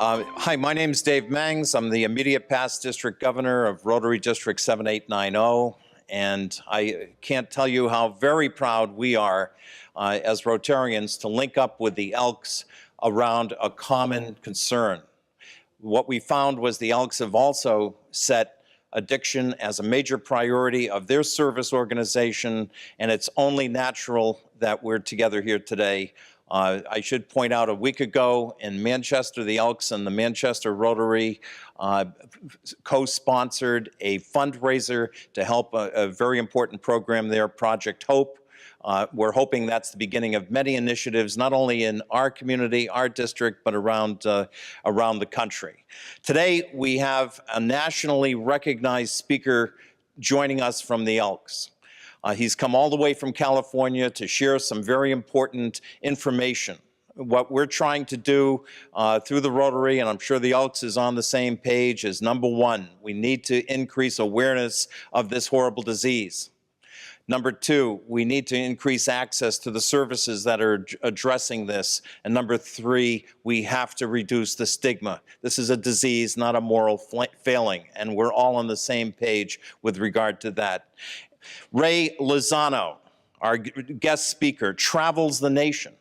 Hi, my name is Dave Mangs. I'm the immediate past district governor of Rotary District 7890, and I can't tell you how very proud we are as Rotarians to link up with the Elks around a common concern. What we found was the Elks have also set addiction as a major priority of their service organization, and it's only natural that we're together here today. I should point out, a week ago in Manchester, the Elks and the Manchester Rotary co-sponsored a fundraiser to help a very important program there, Project Hope. We're hoping that's the beginning of many initiatives, not only in our community, our district, but around the country. Today, we have a nationally recognized speaker joining us from the Elks. He's come all the way from California to share some very important information. What we're trying to do through the Rotary, and I'm sure the Elks is on the same page, is number one, we need to increase awareness of this horrible disease. Number two, we need to increase access to the services that are addressing this. And number three, we have to reduce the stigma. This is a disease, not a moral failing, and we're all on the same page with regard to that. Ray Lozano, our guest speaker, travels the nation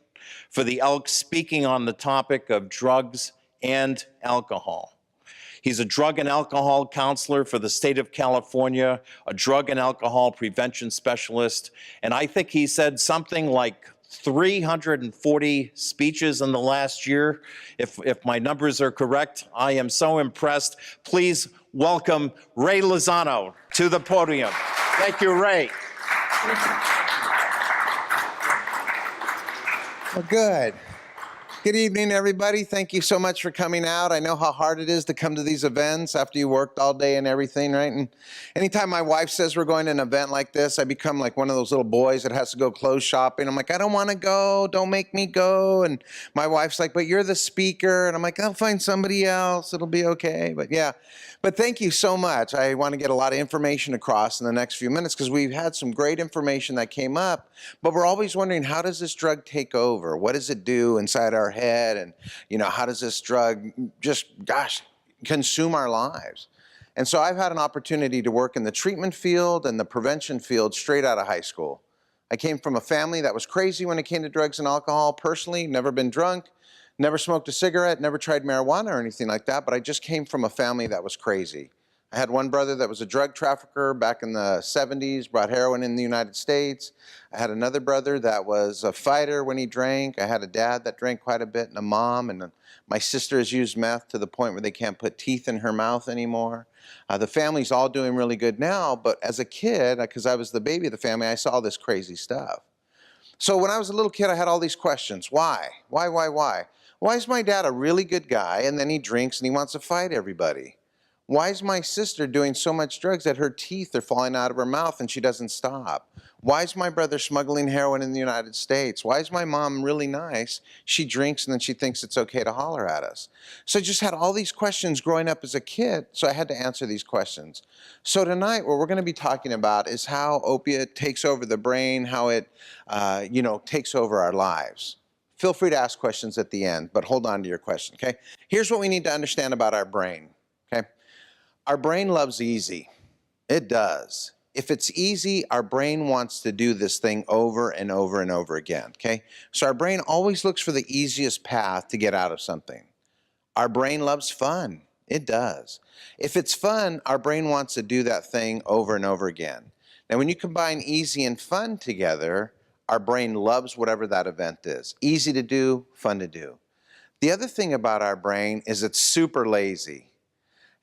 for the Elks, speaking on the topic of drugs and alcohol. He's a drug and alcohol counselor for the state of California, a drug and alcohol prevention specialist, and I think he said something like 340 speeches in the last year, if my numbers are correct. I am so impressed. Please welcome Ray Lozano to the podium. Thank you, Ray. Well, good. Good evening, everybody. Thank you so much for coming out. I know how hard it is to come to these events after you worked all day and everything, right? And anytime my wife says we're going to an event like this, I become like one of those little boys that has to go clothes shopping. I'm like, I don't want to go. Don't make me go. And my wife's like, but you're the speaker. And I'm like, I'll find somebody else. It'll be okay. But yeah. But thank you so much. I want to get a lot of information across in the next few minutes because we've had some great information that came up, but we're always wondering, how does this drug take over? What does it do inside our head? And, you know, how does this drug just, gosh, consume our lives? And so I've had an opportunity to work in the treatment field and the prevention field straight out of high school. I came from a family that was crazy when it came to drugs and alcohol. Personally, never been drunk. Never smoked a cigarette, never tried marijuana or anything like that, but I just came from a family that was crazy. I had one brother that was a drug trafficker back in the 70s, brought heroin in the United States. I had another brother that was a fighter when he drank. I had a dad that drank quite a bit and a mom, and my sister has used meth to the point where they can't put teeth in her mouth anymore. The family's all doing really good now, but as a kid, because I was the baby of the family, I saw this crazy stuff. So when I was a little kid, I had all these questions. Why? Why? Why is my dad a really good guy and then he drinks and he wants to fight everybody? Why is my sister doing so much drugs that her teeth are falling out of her mouth and she doesn't stop? Why is my brother smuggling heroin in the United States? Why is my mom really nice? She drinks and then she thinks it's okay to holler at us. So I just had all these questions growing up as a kid, so I had to answer these questions. So tonight what we're going to be talking about is how opiate takes over the brain, how it takes over our lives. Feel free to ask questions at the end, but hold on to your question, okay? Here's what we need to understand about our brain, okay? Our brain loves easy. It does. If it's easy, our brain wants to do this thing over and over and over again, okay? So our brain always looks for the easiest path to get out of something. Our brain loves fun. It does. If it's fun, our brain wants to do that thing over and over again. Now, when you combine easy and fun together, our brain loves whatever that event is. Easy to do, fun to do. The other thing about our brain is it's super lazy.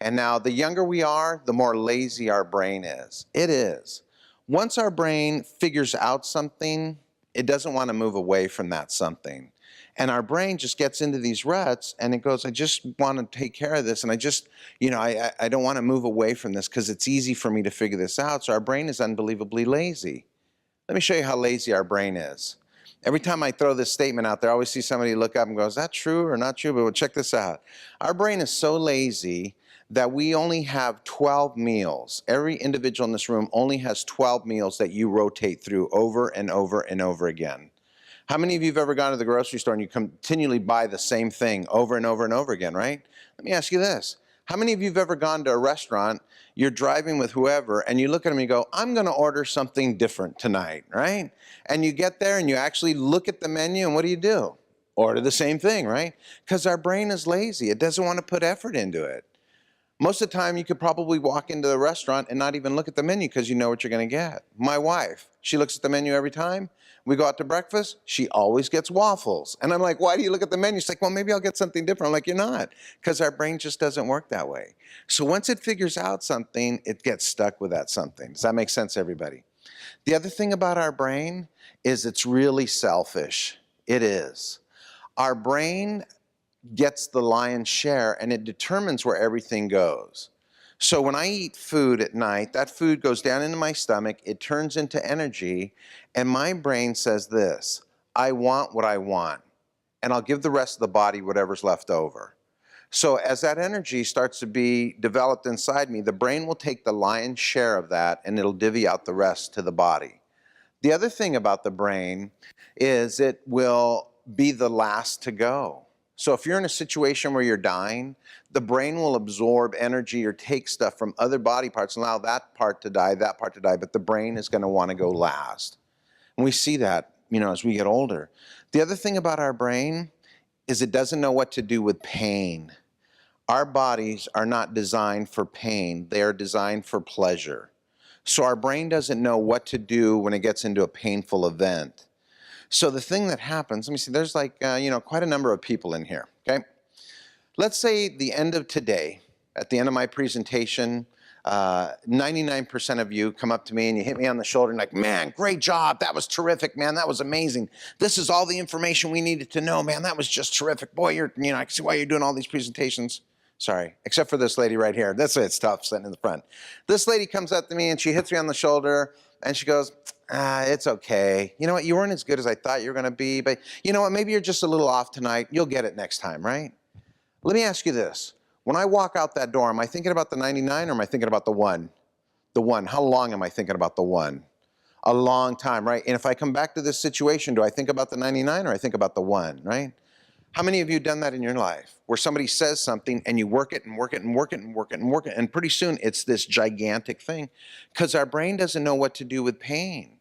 And now the younger we are, the more lazy our brain is. It is. Once our brain figures out something, it doesn't want to move away from that something. And our brain just gets into these ruts and it goes, I just want to take care of this. And I just, I don't want to move away from this because it's easy for me to figure this out. So our brain is unbelievably lazy. Let me show you how lazy our brain is. Every time I throw this statement out there, I always see somebody look up and go, is that true or not true? But check this out. Our brain is so lazy that we only have 12 meals. Every individual in this room only has 12 meals that you rotate through over and over and over again. How many of you have ever gone to the grocery store and you continually buy the same thing over and over and over again, right? Let me ask you this. How many of you have ever gone to a restaurant, you're driving with whoever, and you look at them and you go, I'm going to order something different tonight, right? And you get there and you actually look at the menu, and what do? Order the same thing, right? Because our brain is lazy. It doesn't want to put effort into it. Most of the time, you could probably walk into the restaurant and not even look at the menu because you know what you're going to get. My wife, she looks at the menu every time. We go out to breakfast, she always gets waffles. And I'm like, why do you look at the menu? She's like, well, maybe I'll get something different. I'm like, you're not, because our brain just doesn't work that way. So once it figures out something, it gets stuck with that something. Does that make sense, everybody? The other thing about our brain is it's really selfish. It is. Our brain gets the lion's share, and it determines where everything goes. So when I eat food at night, that food goes down into my stomach, it turns into energy, and my brain says this: I want what I want, and I'll give the rest of the body whatever's left over. So as that energy starts to be developed inside me, the brain will take the lion's share of that, and it'll divvy out the rest to the body. The other thing about the brain is it will be the last to go. So if you're in a situation where you're dying, the brain will absorb energy or take stuff from other body parts and allow that part to die, but the brain is going to want to go last. And we see that, as we get older. The other thing about our brain is it doesn't know what to do with pain. Our bodies are not designed for pain. They are designed for pleasure. So our brain doesn't know what to do when it gets into a painful event. So the thing that happens, let me see, there's quite a number of people in here, okay? Let's say the end of today, at the end of my presentation, 99% of you come up to me and you hit me on the shoulder and like, man, great job, that was terrific, man, that was amazing. This is all the information we needed to know, man, that was just terrific. Boy, I can see why you're doing all these presentations. Sorry, except for this lady right here. That's why it's tough sitting in the front. This lady comes up to me and she hits me on the shoulder and she goes, it's okay. You know what, you weren't as good as I thought you were gonna be, but you know what, maybe you're just a little off tonight. You'll get it next time, right? Let me ask you this. When I walk out that door, am I thinking about the 99 or am I thinking about the one? The one, how long am I thinking about the one? A long time, right? And if I come back to this situation, do I think about the 99 or I think about the one, right? How many of you have done that in your life? Where somebody says something and you work it and work it and work it and work it and work it, and pretty soon it's this gigantic thing because our brain doesn't know what to do with pain.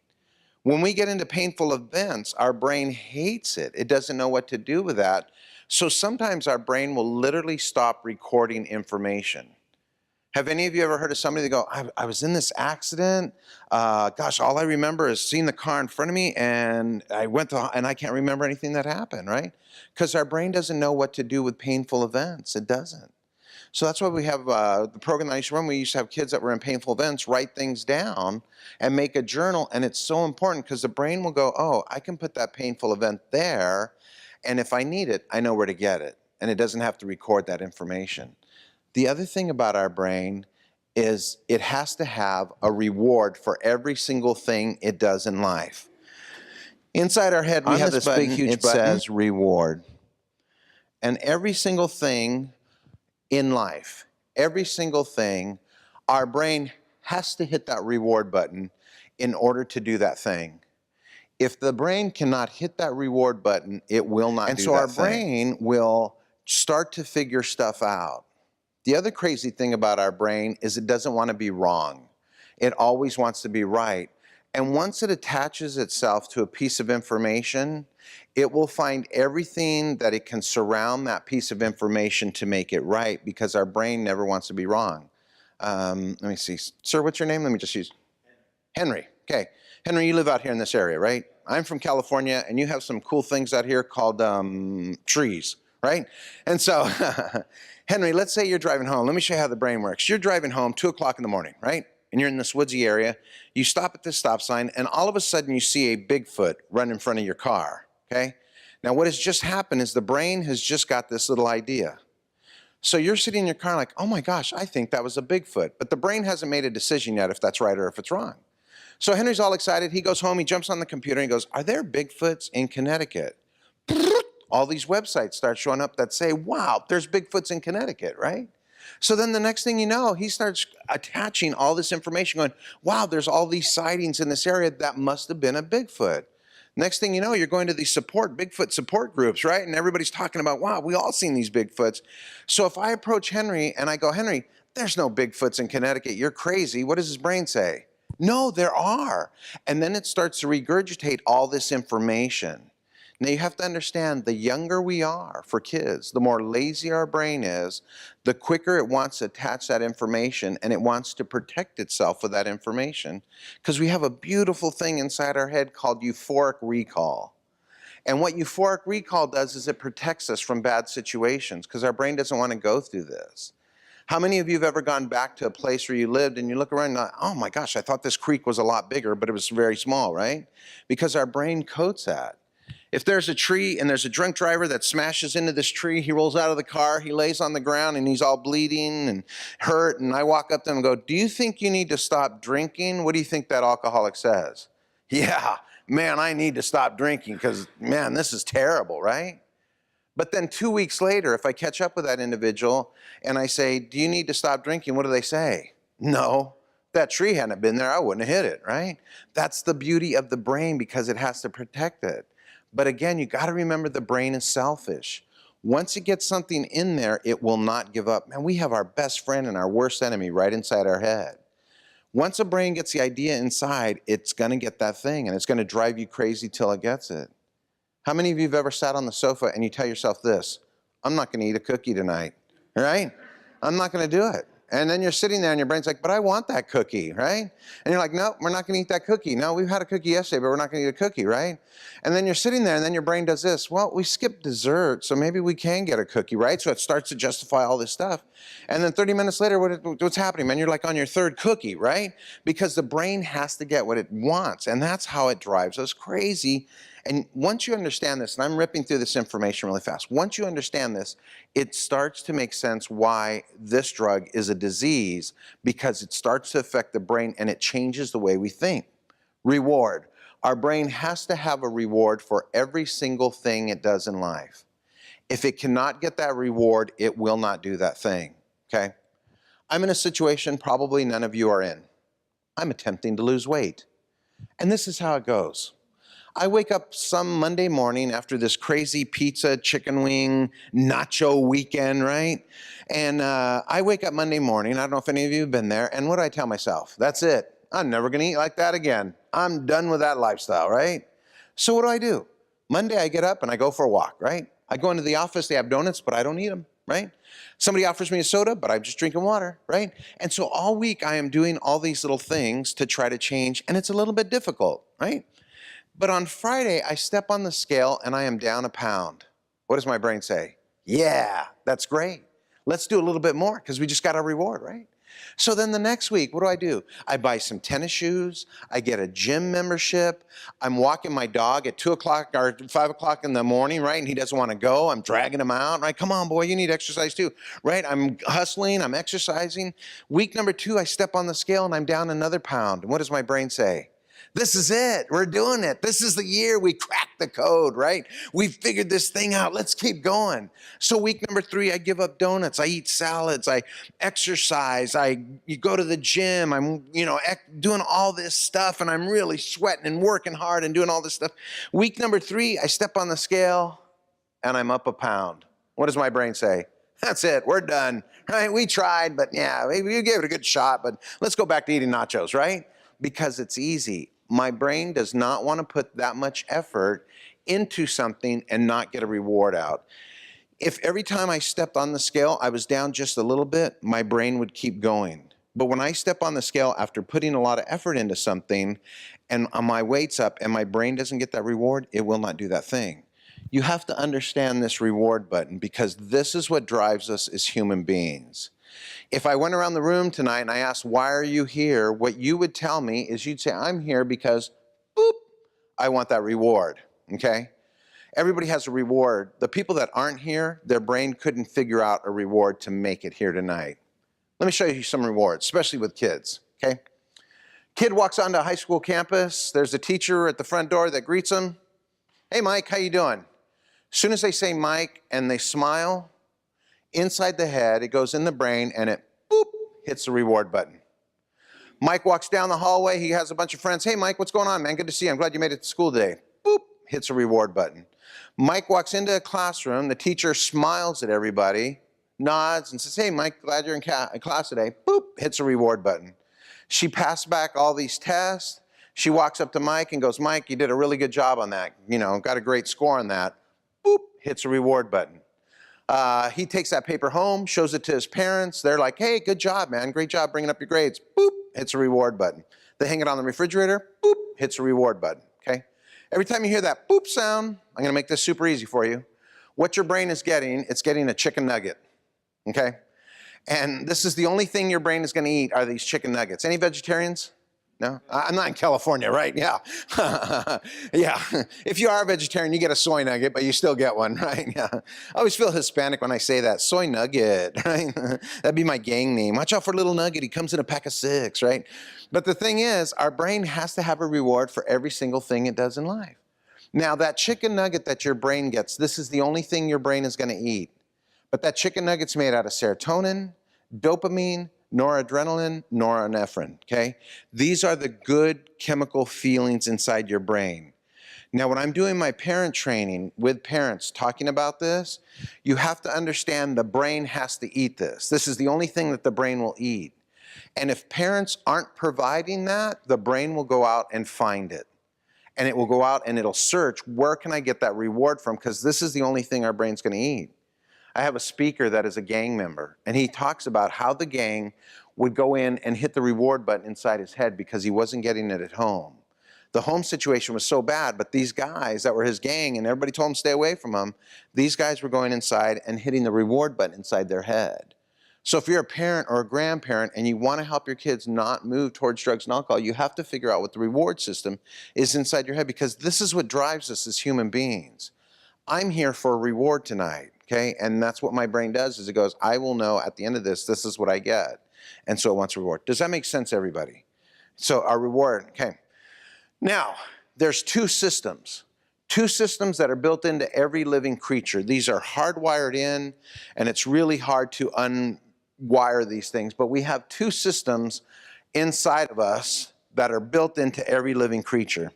When we get into painful events, our brain hates it. It doesn't know what to do with that. So sometimes our brain will literally stop recording information. Have any of you ever heard of somebody that go, I was in this accident, gosh, all I remember is seeing the car in front of me and and I can't remember anything that happened, right? Because our brain doesn't know what to do with painful events. It doesn't. So that's why we have the program that I used to run. We used to have kids that were in painful events write things down and make a journal. And it's so important because the brain will go, oh, I can put that painful event there. And if I need it, I know where to get it. And it doesn't have to record that information. The other thing about our brain is it has to have a reward for every single thing it does in life. Inside our head, we have this big, huge button. It says reward. And every single thing in life, every single thing, our brain has to hit that reward button in order to do that thing. If the brain cannot hit that reward button, it will not do that thing. And so our brain will start to figure stuff out. The other crazy thing about our brain is it doesn't want to be wrong. It always wants to be right. And once it attaches itself to a piece of information, it will find everything that it can surround that piece of information to make it right, because our brain never wants to be wrong. Let me see. Sir, what's your name? Let me just use Henry. Okay. Henry, you live out here in this area, right? I'm from California, and you have some cool things out here called trees, right? And so, Henry, let's say you're driving home. Let me show you how the brain works. You're driving home 2 o'clock in the morning, right? And you're in this woodsy area. You stop at this stop sign, and all of a sudden you see a Bigfoot run in front of your car, okay? Now, what has just happened is the brain has just got this little idea. So you're sitting in your car like, oh my gosh, I think that was a Bigfoot. But the brain hasn't made a decision yet if that's right or if it's wrong. So Henry's all excited. He goes home, he jumps on the computer, and he goes, are there Bigfoots in Connecticut? All these websites start showing up that say, wow, there's Bigfoots in Connecticut, right? So then the next thing you know, he starts attaching all this information going, wow, there's all these sightings in this area. That must have been a Bigfoot. Next thing you know, you're going to these Bigfoot support groups, right? And everybody's talking about, wow, we all seen these Bigfoots. So if I approach Henry and I go, Henry, there's no Bigfoots in Connecticut, you're crazy. What does his brain say? No, there are. And then it starts to regurgitate all this information. Now you have to understand, the younger we are for kids, the more lazy our brain is, the quicker it wants to attach that information, and it wants to protect itself with that information, because we have a beautiful thing inside our head called euphoric recall. And what euphoric recall does is it protects us from bad situations, because our brain doesn't want to go through this. How many of you have ever gone back to a place where you lived and you look around and go, oh my gosh, I thought this creek was a lot bigger, but it was very small, right? Because our brain codes that. If there's a tree and there's a drunk driver that smashes into this tree, he rolls out of the car, he lays on the ground and he's all bleeding and hurt, and I walk up to him and go, do you think you need to stop drinking? What do you think that alcoholic says? Yeah, man, I need to stop drinking because, man, this is terrible, right? But then 2 weeks later, if I catch up with that individual and I say, do you need to stop drinking? What do they say? No, that tree hadn't been there, I wouldn't have hit it, right? That's the beauty of the brain, because it has to protect it. But again, you got to remember, the brain is selfish. Once it gets something in there, it will not give up. Man, we have our best friend and our worst enemy right inside our head. Once a brain gets the idea inside, it's going to get that thing, and it's going to drive you crazy till it gets it. How many of you have ever sat on the sofa and you tell yourself this, I'm not going to eat a cookie tonight, right? I'm not going to do it. And then you're sitting there and your brain's like, but I want that cookie, right? And you're like, no, we're not going to eat that cookie. No, we've had a cookie yesterday, but we're not going to eat a cookie, right? And then you're sitting there and then your brain does this. Well, we skipped dessert, so maybe we can get a cookie, right? So it starts to justify all this stuff. And then 30 minutes later, what's happening, man? You're like on your third cookie, right? Because the brain has to get what it wants, and that's how it drives us crazy. And once you understand this, and I'm ripping through this information really fast, once you understand this, it starts to make sense why this drug is a disease, because it starts to affect the brain and it changes the way we think. Reward. Our brain has to have a reward for every single thing it does in life. If it cannot get that reward, it will not do that thing, okay? I'm in a situation probably none of you are in. I'm attempting to lose weight. And this is how it goes. I wake up some Monday morning after this crazy pizza, chicken wing, nacho weekend, right? And I wake up Monday morning, I don't know if any of you have been there, and what do I tell myself? That's it. I'm never gonna eat like that again. I'm done with that lifestyle, right? So what do? Monday I get up and I go for a walk, right? I go into the office, they have donuts, but I don't eat them, right? Somebody offers me a soda, but I'm just drinking water, right? And so all week I am doing all these little things to try to change, and it's a little bit difficult, right? But on Friday, I step on the scale and I am down a pound. What does my brain say? Yeah, that's great. Let's do a little bit more, because we just got our reward, right? So then the next week, what do? I buy some tennis shoes, I get a gym membership, I'm walking my dog at 2 o'clock or 5 o'clock in the morning, right? And he doesn't want to go, I'm dragging him out, right? Come on, boy, you need exercise too, right? I'm hustling, I'm exercising. Week number 2, I step on the scale and I'm down another pound. And what does my brain say? This is it, we're doing it. This is the year we cracked the code, right? We figured this thing out, let's keep going. So week number 3, I give up donuts, I eat salads, I exercise, you go to the gym, I'm doing all this stuff, and I'm really sweating and working hard and doing all this stuff. Week number 3, I step on the scale and I'm up a pound. What does my brain say? That's it, we're done, right? We tried, but yeah, you gave it a good shot, but let's go back to eating nachos, right? Because it's easy. My brain does not want to put that much effort into something and not get a reward out. If every time I stepped on the scale, I was down just a little bit, my brain would keep going. But when I step on the scale after putting a lot of effort into something and my weight's up and my brain doesn't get that reward, it will not do that thing. You have to understand this reward button, because this is what drives us as human beings. If I went around the room tonight and I asked, why are you here? What you would tell me is you'd say, I'm here because, boop, I want that reward, okay? Everybody has a reward. The people that aren't here, their brain couldn't figure out a reward to make it here tonight. Let me show you some rewards, especially with kids, okay? Kid walks onto a high school campus. There's a teacher at the front door that greets him. Hey, Mike, how you doing? As soon as they say Mike and they smile, inside the head, it goes in the brain and it, boop, hits the reward button. Mike walks down the hallway, he has a bunch of friends. Hey Mike, what's going on, man? Good to see you, I'm glad you made it to school today. Boop, hits a reward button. Mike walks into a classroom, the teacher smiles at everybody, nods and says, hey, Mike, glad you're in class today. Boop, hits a reward button. She passed back all these tests. She walks up to Mike and goes, Mike, you did a really good job on that. You know, got a great score on that. Boop, hits a reward button. He takes that paper home, shows it to his parents. They're like, hey, good job, man. Great job bringing up your grades. Boop, hits a reward button. They hang it on the refrigerator. Boop, hits a reward button, okay? Every time you hear that boop sound, I'm gonna make this super easy for you. What your brain is getting, it's getting a chicken nugget, okay? And this is the only thing your brain is gonna eat are these chicken nuggets. Any vegetarians? No? I'm not in California, right? Yeah. Yeah. If you are a vegetarian, you get a soy nugget, but you still get one, right? Yeah. I always feel Hispanic when I say that. Soy nugget, right? That'd be my gang name. Watch out for Little Nugget. He comes in a pack of 6, right? But the thing is, our brain has to have a reward for every single thing it does in life. Now, that chicken nugget that your brain gets, this is the only thing your brain is going to eat. But that chicken nugget's made out of serotonin, dopamine, noradrenaline, norepinephrine, okay? These are the good chemical feelings inside your brain. Now, when I'm doing my parent training with parents talking about this, you have to understand the brain has to eat this. This is the only thing that the brain will eat. And if parents aren't providing that, the brain will go out and find it. And it will go out and it'll search, where can I get that reward from? Because this is the only thing our brain's gonna eat. I have a speaker that is a gang member, and he talks about how the gang would go in and hit the reward button inside his head because he wasn't getting it at home. The home situation was so bad, but these guys that were his gang, and everybody told him to stay away from him, these guys were going inside and hitting the reward button inside their head. So if you're a parent or a grandparent and you want to help your kids not move towards drugs and alcohol, you have to figure out what the reward system is inside your head, because this is what drives us as human beings. I'm here for a reward tonight. Okay, and that's what my brain does, is it goes, I will know at the end of this, this is what I get. And so it wants a reward. Does that make sense, everybody? So our reward, okay. Now, there's two systems that are built into every living creature. These are hardwired in, and it's really hard to unwire these things, but we have two systems inside of us that are built into every living creature.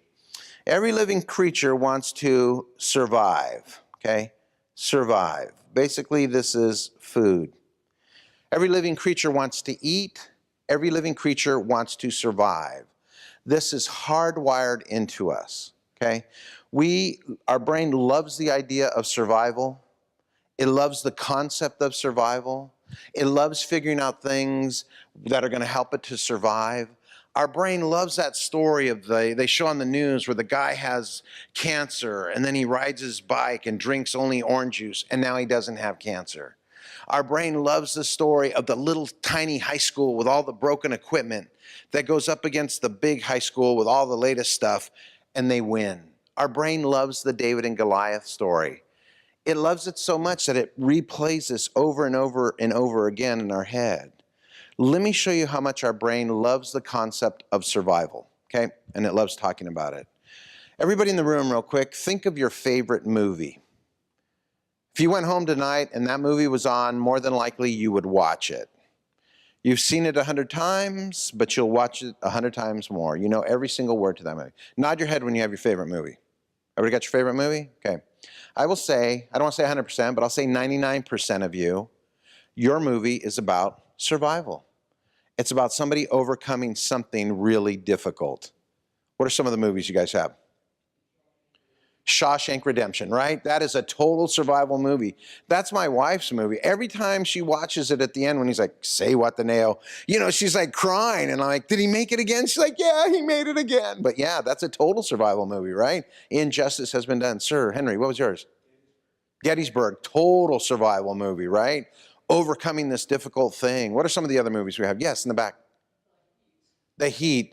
Every living creature wants to survive, okay? Survive. Basically, this is food. Every living creature wants to eat. Every living creature wants to survive. This is hardwired into us, okay? Our brain loves the idea of survival. It loves the concept of survival. It loves figuring out things that are going to help it to survive. Our brain loves that story of they show on the news where the guy has cancer and then he rides his bike and drinks only orange juice and now he doesn't have cancer. Our brain loves the story of the little tiny high school with all the broken equipment that goes up against the big high school with all the latest stuff and they win. Our brain loves the David and Goliath story. It loves it so much that it replays this over and over and over again in our head. Let me show you how much our brain loves the concept of survival, okay? And it loves talking about it. Everybody in the room, real quick, think of your favorite movie. If you went home tonight and that movie was on, more than likely you would watch it. You've seen it 100 times, but you'll watch it 100 times more. You know every single word to that movie. Nod your head when you have your favorite movie. Everybody got your favorite movie? Okay. I will say, I don't want to say 100%, but I'll say 99% of you, your movie is about survival. It's about somebody overcoming something really difficult. What are some of the movies you guys have? Shawshank Redemption, right? That is a total survival movie. That's my wife's movie. Every time she watches it at the end when he's like, say what the nail, you know, she's like crying and I'm like, did he make it again? She's like, yeah, he made it again. But yeah, that's a total survival movie, right? Injustice has been done. Sir Henry, what was yours? Gettysburg, total survival movie, right? Overcoming this difficult thing. What are some of the other movies we have? Yes, in the back. The Heat.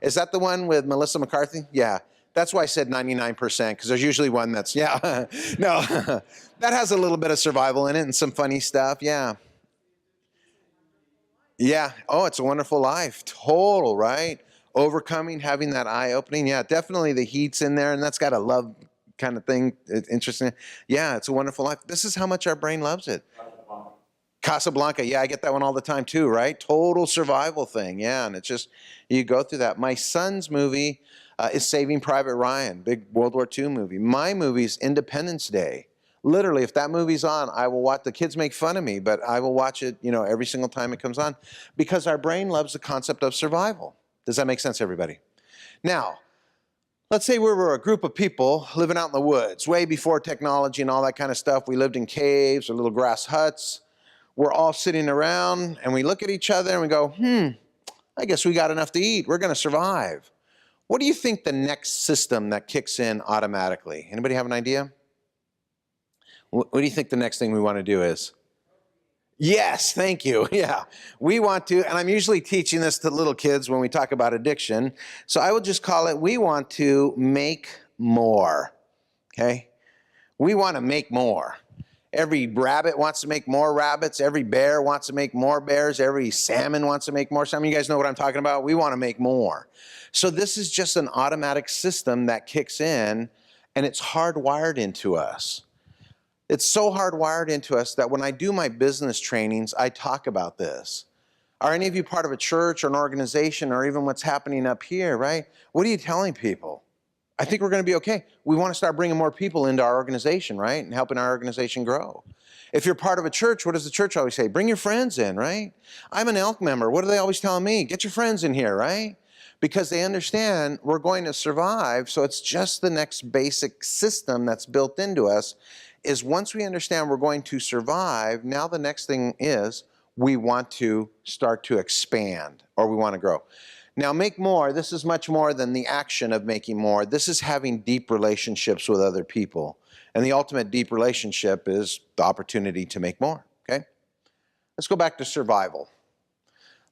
Is that the one with Melissa McCarthy? Yeah. That's why I said 99%, because there's usually one that's, yeah. No, that has a little bit of survival in it and some funny stuff, yeah. Yeah. Oh, It's a Wonderful Life. Total, right? Overcoming, having that eye-opening. Yeah, definitely The Heat's in there, and that's got a love kind of thing. It's interesting. Yeah, It's a Wonderful Life. This is how much our brain loves it. Casablanca, yeah, I get that one all the time too, right? Total survival thing, yeah, and it's just, you go through that. My son's movie, is Saving Private Ryan, big World War II movie. My movie's Independence Day. Literally, if that movie's on, I will watch. The kids make fun of me, but I will watch it, you know, every single time it comes on, because our brain loves the concept of survival. Does that make sense, everybody? Now, let's say we were a group of people living out in the woods, way before technology and all that kind of stuff. We lived in caves or little grass huts. We're all sitting around and we look at each other and we go, I guess we got enough to eat. We're going to survive. What do you think the next system that kicks in automatically? Anybody have an idea? What do you think the next thing we want to do is? Yes, thank you. Yeah, we want to, and I'm usually teaching this to little kids when we talk about addiction. So I will just call it, we want to make more, okay? We want to make more. Every rabbit wants to make more rabbits. Every bear wants to make more bears. Every salmon wants to make more salmon. You guys know what I'm talking about? We want to make more. So this is just an automatic system that kicks in, and it's hardwired into us. It's so hardwired into us that when I do my business trainings, I talk about this. Are any of you part of a church or an organization or even what's happening up here, right? What are you telling people? I think we're going to be okay. We want to start bringing more people into our organization, right? And helping our organization grow. If you're part of a church, what does the church always say? Bring your friends in, right? I'm an Elk member. What are they always telling me? Get your friends in here, right? Because they understand we're going to survive. So it's just the next basic system that's built into us is once we understand we're going to survive, now the next thing is we want to start to expand or we want to grow. Now, make more, this is much more than the action of making more. This is having deep relationships with other people. And the ultimate deep relationship is the opportunity to make more, okay? Let's go back to survival.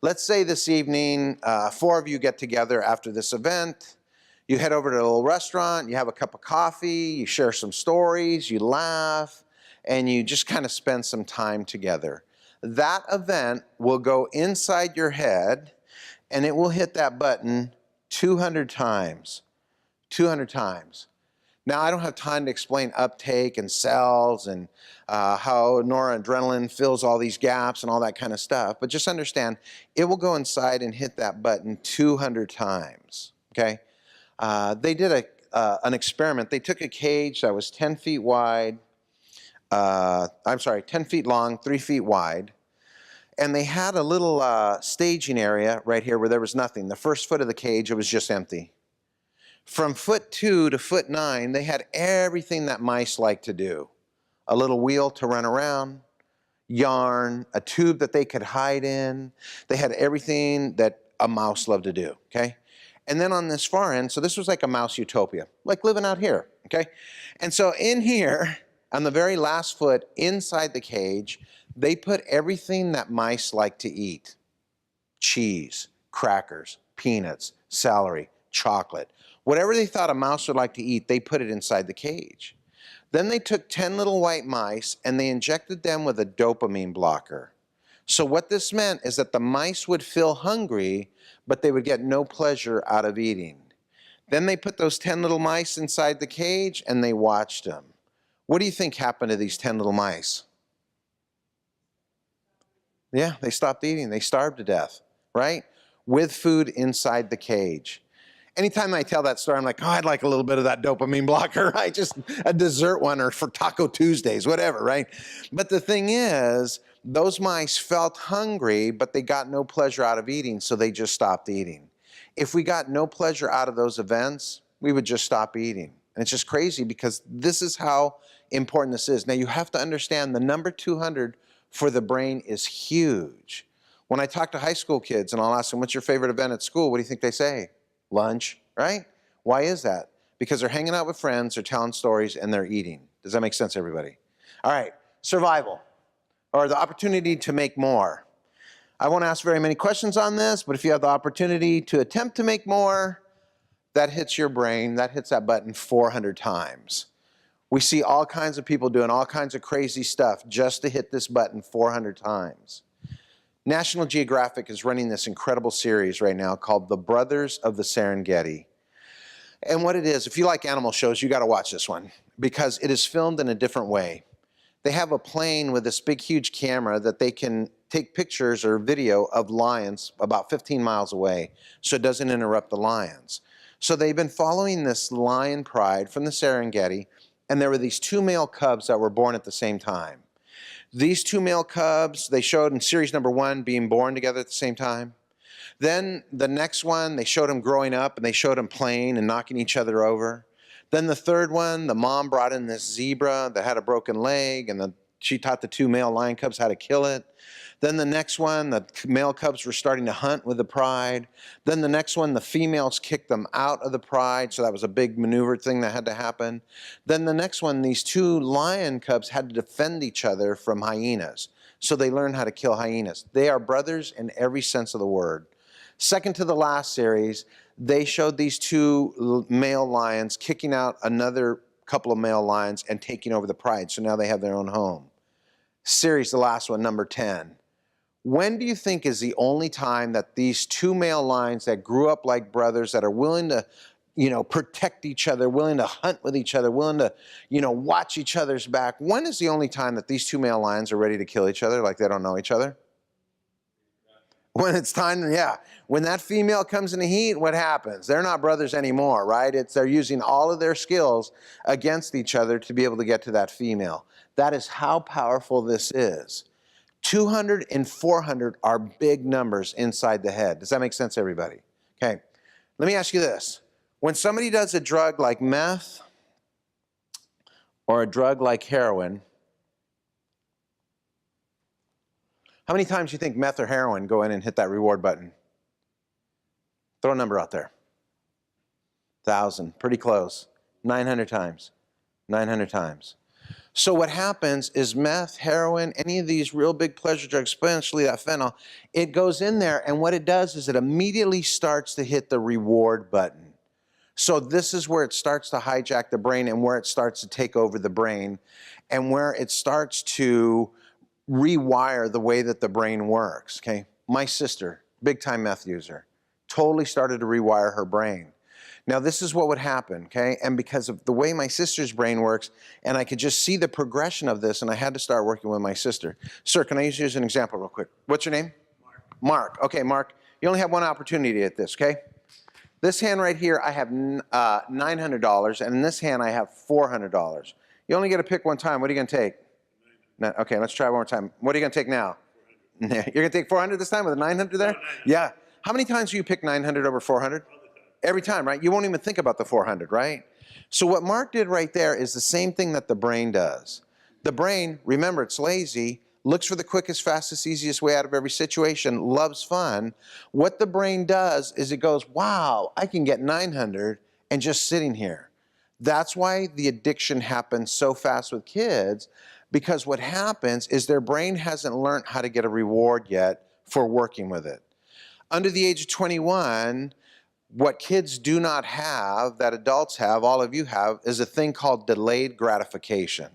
Let's say this evening, 4 of you get together after this event. You head over to a little restaurant, you have a cup of coffee, you share some stories, you laugh, and you just kind of spend some time together. That event will go inside your head, and it will hit that button 200 times. 200 times. Now, I don't have time to explain uptake and cells and how noradrenaline fills all these gaps and all that kind of stuff, but just understand, it will go inside and hit that button 200 times, okay? They did an experiment. They took a cage that was 10 feet wide, 10 feet long, 3 feet wide, and they had a little staging area right here where there was nothing. The first foot of the cage, it was just empty. From foot 2 to foot 9, they had everything that mice like to do. A little wheel to run around, yarn, a tube that they could hide in. They had everything that a mouse loved to do, okay? And then on this far end, so this was like a Mouse Utopia, like living out here, okay? And so in here, on the very last foot, inside the cage, they put everything that mice like to eat. Cheese, crackers, peanuts, celery, chocolate. Whatever they thought a mouse would like to eat, they put it inside the cage. Then they took 10 little white mice and they injected them with a dopamine blocker. So what this meant is that the mice would feel hungry, but they would get no pleasure out of eating. Then they put those 10 little mice inside the cage and they watched them. What do you think happened to these 10 little mice? Yeah, they stopped eating. They starved to death, right? With food inside the cage. Anytime I tell that story, I'm like, oh, I'd like a little bit of that dopamine blocker, right? Just a dessert one or for Taco Tuesdays, whatever, right? But the thing is, those mice felt hungry, but they got no pleasure out of eating, so they just stopped eating. If we got no pleasure out of those events, we would just stop eating. And it's just crazy because this is how important this is. Now, you have to understand the number 200 for the brain is huge. When I talk to high school kids and I'll ask them, what's your favorite event at school? What do you think they say? Lunch, right? Why is that? Because they're hanging out with friends, they're telling stories, and they're eating. Does that make sense, everybody? All right, survival, or the opportunity to make more. I won't ask very many questions on this, but if you have the opportunity to attempt to make more, that hits your brain, that hits that button 400 times. We see all kinds of people doing all kinds of crazy stuff just to hit this button 400 times. National Geographic is running this incredible series right now called The Brothers of the Serengeti. And what it is, if you like animal shows, you got to watch this one because it is filmed in a different way. They have a plane with this big, huge camera that they can take pictures or video of lions about 15 miles away so it doesn't interrupt the lions. So they've been following this lion pride from the Serengeti, and there were these 2 male cubs that were born at the same time. These 2 male cubs, they showed in series number 1 being born together at the same time. Then the next one, they showed them growing up, and they showed them playing and knocking each other over. Then the third one, the mom brought in this zebra that had a broken leg, and she taught the 2 male lion cubs how to kill it. Then the next one, the male cubs were starting to hunt with the pride. Then the next one, the females kicked them out of the pride, so that was a big maneuver thing that had to happen. Then the next one, these 2 lion cubs had to defend each other from hyenas. So they learned how to kill hyenas. They are brothers in every sense of the word. Second to the last series, they showed these 2 male lions kicking out another couple of male lions and taking over the pride. So now they have their own home. Series, the last one, number 10. When do you think is the only time that these 2 male lions that grew up like brothers, that are willing to, protect each other, willing to hunt with each other, willing to, watch each other's back, when is the only time that these 2 male lions are ready to kill each other like they don't know each other? When it's time, yeah. When that female comes in the heat, what happens? They're not brothers anymore, right? They're using all of their skills against each other to be able to get to that female. That is how powerful this is. 200 and 400 are big numbers inside the head. Does that make sense, everybody? Okay, let me ask you this. When somebody does a drug like meth or a drug like heroin, how many times do you think meth or heroin go in and hit that reward button? Throw a number out there. 1,000, pretty close. 900 times. 900 times. So what happens is meth, heroin, any of these real big pleasure drugs, especially that fentanyl, it goes in there, and what it does is it immediately starts to hit the reward button. So this is where it starts to hijack the brain, and where it starts to take over the brain, and where it starts to rewire the way that the brain works, okay? My sister, big time meth user, totally started to rewire her brain. Now this is what would happen, okay? And because of the way my sister's brain works, and I could just see the progression of this, and I had to start working with my sister. Sir, can I use you as an example real quick? What's your name? Mark. Mark, okay, Mark, you only have one opportunity at this, okay? This hand right here, I have $900, and in this hand I have $400. You only get to pick one time. What are you gonna take? No, okay, let's try one more time. What are you gonna take now? You're gonna take 400 this time with a 900 there? No, yeah. How many times do you pick 900 over 400? Every time, right? You won't even think about the 400, right? So what Mark did right there is the same thing that the brain does. The brain, remember, it's lazy, looks for the quickest, fastest, easiest way out of every situation, loves fun. What the brain does is it goes, wow, I can get 900 and just sitting here. That's why the addiction happens so fast with kids, because what happens is their brain hasn't learned how to get a reward yet for working with it. Under the age of 21, what kids do not have, that adults have, all of you have, is a thing called delayed gratification.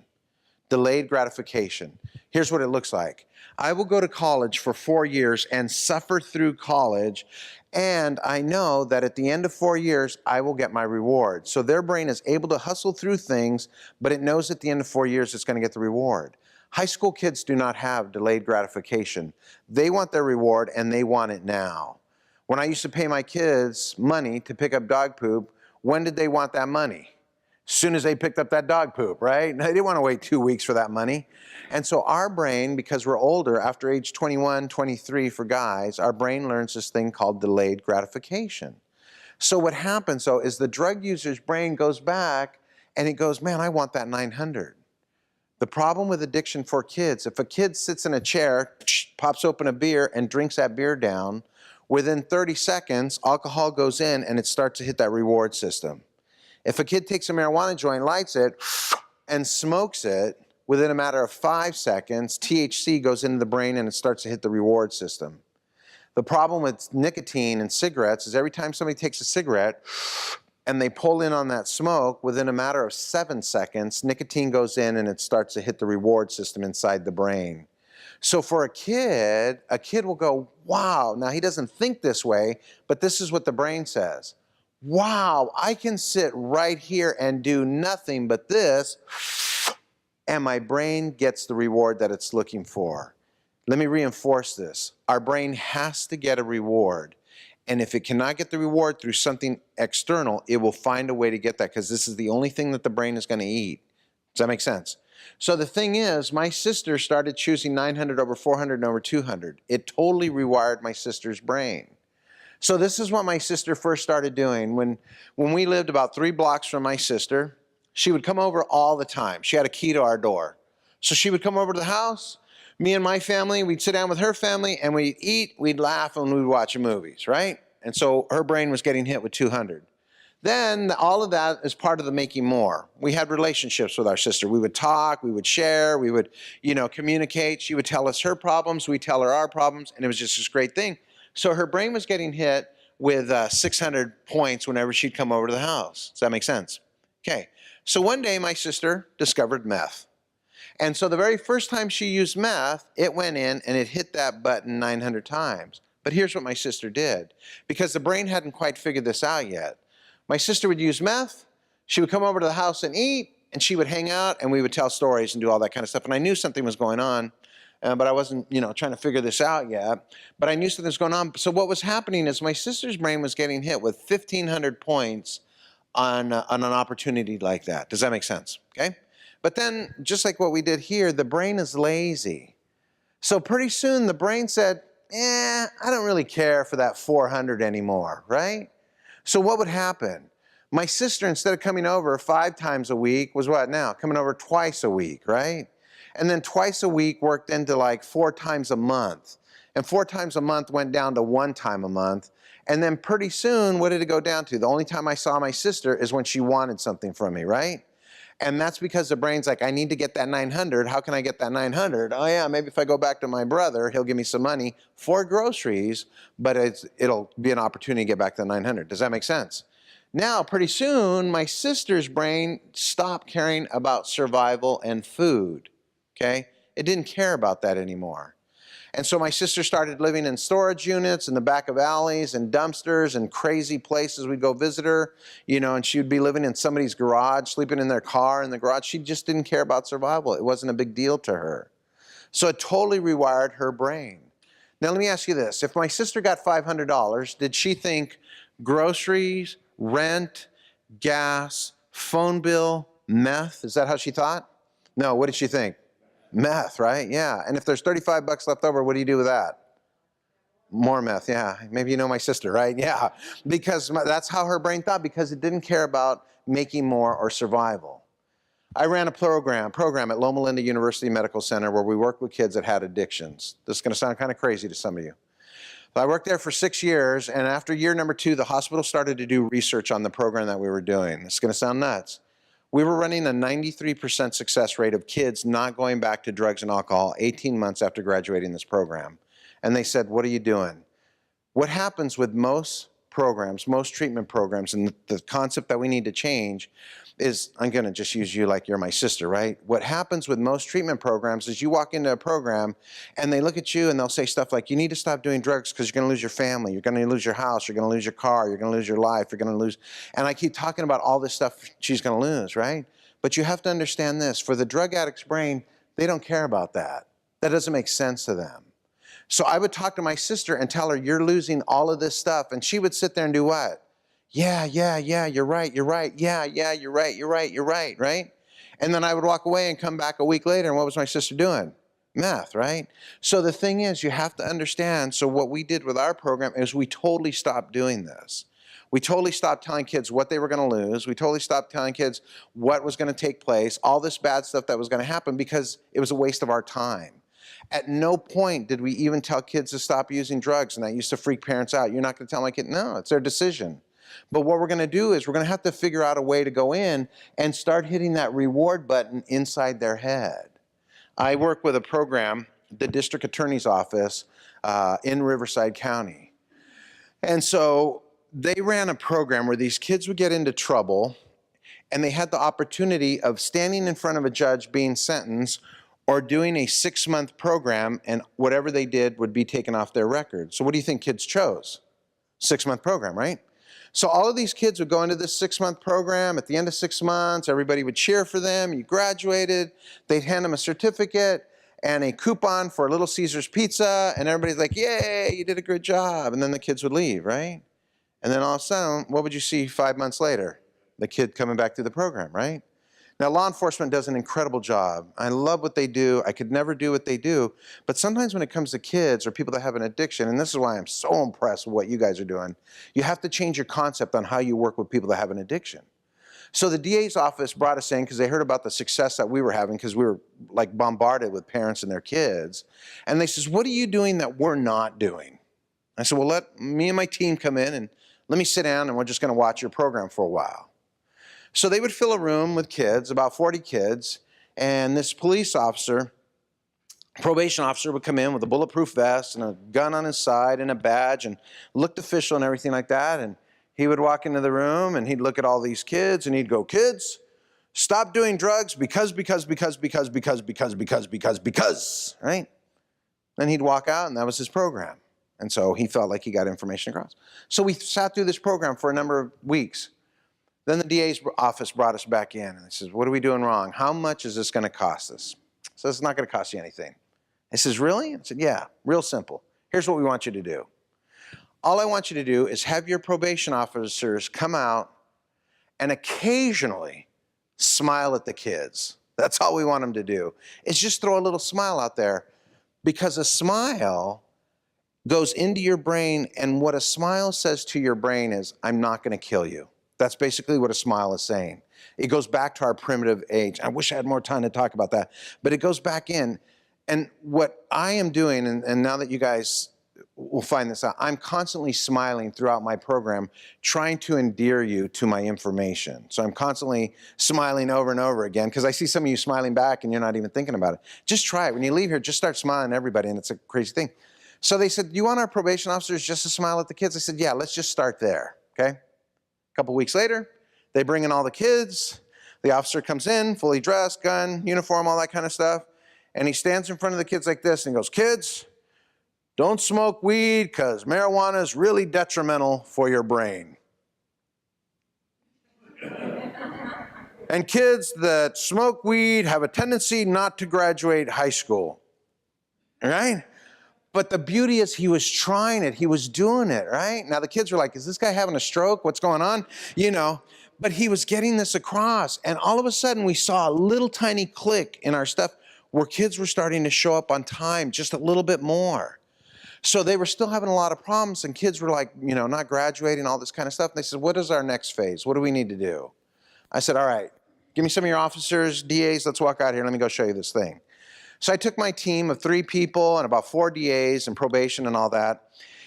Delayed gratification. Here's what it looks like. I will go to college for 4 years and suffer through college, and I know that at the end of 4 years, I will get my reward. So their brain is able to hustle through things, but it knows at the end of 4 years it's going to get the reward. High school kids do not have delayed gratification. They want their reward, and they want it now. When I used to pay my kids money to pick up dog poop, when did they want that money? As soon as they picked up that dog poop, right? They didn't want to wait 2 weeks for that money. And so our brain, because we're older, after age 21, 23 for guys, our brain learns this thing called delayed gratification. So what happens, though, is the drug user's brain goes back and it goes, man, I want that 900. The problem with addiction for kids, if a kid sits in a chair, pops open a beer and drinks that beer down, within 30 seconds, alcohol goes in and it starts to hit that reward system. If a kid takes a marijuana joint, lights it, and smokes it, within a matter of 5 seconds, THC goes into the brain and it starts to hit the reward system. The problem with nicotine and cigarettes is every time somebody takes a cigarette and they pull in on that smoke, within a matter of 7 seconds, nicotine goes in and it starts to hit the reward system inside the brain. So for a kid will go, wow, now he doesn't think this way, but this is what the brain says. Wow, I can sit right here and do nothing but this, and my brain gets the reward that it's looking for. Let me reinforce this. Our brain has to get a reward. And if it cannot get the reward through something external, it will find a way to get that because this is the only thing that the brain is going to eat. Does that make sense? So the thing is, my sister started choosing 900 over 400 and over 200. It totally rewired my sister's brain. So this is what my sister first started doing. When we lived about 3 blocks from my sister, she would come over all the time. She had a key to our door. So she would come over to the house, me and my family, we'd sit down with her family, and we'd eat, we'd laugh, and we'd watch movies, right? And so her brain was getting hit with 200. Then all of that is part of the making more. We had relationships with our sister. We would talk, we would share, we would, communicate. She would tell us her problems, we'd tell her our problems, and it was just this great thing. So her brain was getting hit with 600 points whenever she'd come over to the house. Does that make sense? Okay. So one day my sister discovered meth. And so the very first time she used meth, it went in and it hit that button 900 times. But here's what my sister did. Because the brain hadn't quite figured this out yet. My sister would use meth, she would come over to the house and eat, and she would hang out, and we would tell stories and do all that kind of stuff. And I knew something was going on, but I wasn't, trying to figure this out yet. But I knew something was going on. So what was happening is my sister's brain was getting hit with 1,500 points on an opportunity like that. Does that make sense? Okay? But then, just like what we did here, the brain is lazy. So pretty soon the brain said, I don't really care for that 400 anymore, right? So what would happen? My sister, instead of coming over 5 times a week, was what now? Coming over twice a week, right? And then twice a week worked into like 4 times a month. And 4 times a month went down to 1 time a month. And then pretty soon, what did it go down to? The only time I saw my sister is when she wanted something from me, right? And that's because the brain's like, I need to get that 900. How can I get that 900? Oh yeah, maybe if I go back to my brother, he'll give me some money for groceries, but it'll be an opportunity to get back to the 900. Does that make sense? Now, pretty soon, my sister's brain stopped caring about survival and food, okay? It didn't care about that anymore. And so my sister started living in storage units in the back of alleys and dumpsters and crazy places. We'd go visit her, and she would be living in somebody's garage, sleeping in their car in the garage. She just didn't care about survival. It wasn't a big deal to her. So it totally rewired her brain. Now let me ask you this. If my sister got $500, did she think groceries, rent, gas, phone bill, meth? Is that how she thought? No, what did she think? Meth, right? Yeah. And if there's 35 bucks left over, what do you do with that? More meth, yeah. Maybe you know my sister, right? Yeah. Because that's how her brain thought, because it didn't care about making more or survival. I ran a program at Loma Linda University Medical Center where we worked with kids that had addictions. This is going to sound kind of crazy to some of you. I worked there for 6 years, and after year number 2, the hospital started to do research on the program that we were doing. It's going to sound nuts. We were running a 93% success rate of kids not going back to drugs and alcohol 18 months after graduating this program. And they said, what are you doing? What happens with most programs, most treatment programs, and the concept that we need to change is, I'm going to just use you like you're my sister, right? What happens with most treatment programs is you walk into a program and they look at you and they'll say stuff like, you need to stop doing drugs because you're going to lose your family, you're going to lose your house, you're going to lose your car, you're going to lose your life, you're going to lose, and I keep talking about all this stuff she's going to lose, right? But you have to understand this, for the drug addict's brain, they don't care about that. That doesn't make sense to them. So I would talk to my sister and tell her, you're losing all of this stuff, and she would sit there and do what? Yeah, you're right, yeah, you're right, right? And then I would walk away and come back a week later, and what was my sister doing? Meth, right? So the thing is, you have to understand, so what we did with our program is we totally stopped doing this. We totally stopped telling kids what they were going to lose. We totally stopped telling kids what was going to take place, all this bad stuff that was going to happen, because it was a waste of our time. At no point did we even tell kids to stop using drugs, and that used to freak parents out. You're not going to tell my kid? No, it's their decision. But what we're going to do is we're going to have to figure out a way to go in and start hitting that reward button inside their head. I work with a program, the district attorney's office in Riverside County. And so they ran a program where these kids would get into trouble, and they had the opportunity of standing in front of a judge being sentenced or doing a 6-month program, and whatever they did would be taken off their record. So what do you think kids chose? 6-month program, right? So all of these kids would go into this 6-month program. At the end of 6 months, everybody would cheer for them. You graduated. They'd hand them a certificate. and a coupon for a Little Caesars pizza, and everybody's like, yay, you did a good job. And then the kids would leave, right? And then all of a sudden, what would you see 5 months later? The kid coming back through the program, right? Now, law enforcement does an incredible job. I love what they do. I could never do what they do. But sometimes when it comes to kids or people that have an addiction, and this is why I'm so impressed with what you guys are doing, you have to change your concept on how you work with people that have an addiction. So the DA's office brought us in because they heard about the success that we were having because we were like bombarded with parents and their kids. And they says, what are you doing that we're not doing? I said, well, let me and my team come in and let me sit down and we're just going to watch your program for a while. So they would fill a room with kids, about 40 kids, and this police officer, probation officer, would come in with a bulletproof vest and a gun on his side and a badge and looked official and everything like that. And he would walk into the room and he'd look at all these kids and he'd go, kids, stop doing drugs because, right? Then he'd walk out and that was his program. And so he felt like he got information across. So we sat through this program for a number of weeks. Then the DA's office brought us back in and he says, what are we doing wrong? How much is this going to cost us? So it's not going to cost you anything. He says, really? I said, yeah, real simple. Here's what we want you to do. All I want you to do is have your probation officers come out and occasionally smile at the kids. That's all we want them to do, is just throw a little smile out there, because a smile goes into your brain, and what a smile says to your brain is, I'm not going to kill you. That's basically what a smile is saying. It goes back to our primitive age. I wish I had more time to talk about that, but it goes back in. And what I am doing, and now that you guys will find this out, I'm constantly smiling throughout my program, trying to endear you to my information. So I'm constantly smiling over and over again, because I see some of you smiling back and you're not even thinking about it. Just try it. When you leave here, just start smiling at everybody, and it's a crazy thing. So they said, do you want our probation officers just to smile at the kids? I said, yeah, let's just start there, okay? A couple weeks later, they bring in all the kids. The officer comes in, fully dressed, gun, uniform, all that kind of stuff. And he stands in front of the kids like this and he goes, kids, don't smoke weed because marijuana is really detrimental for your brain. And kids that smoke weed have a tendency not to graduate high school, all right? But the beauty is he was trying it. He was doing it, right? Now the kids were like, is this guy having a stroke? What's going on? You know, but he was getting this across. And all of a sudden we saw a little tiny click in our stuff where kids were starting to show up on time just a little bit more. So they were still having a lot of problems, and kids were like, you know, not graduating, all this kind of stuff. And they said, what is our next phase? What do we need to do? I said, all right, give me some of your officers, DAs, let's walk out here. Let me go show you this thing. So I took my team of 3 people and about 4 DAs and probation and all that,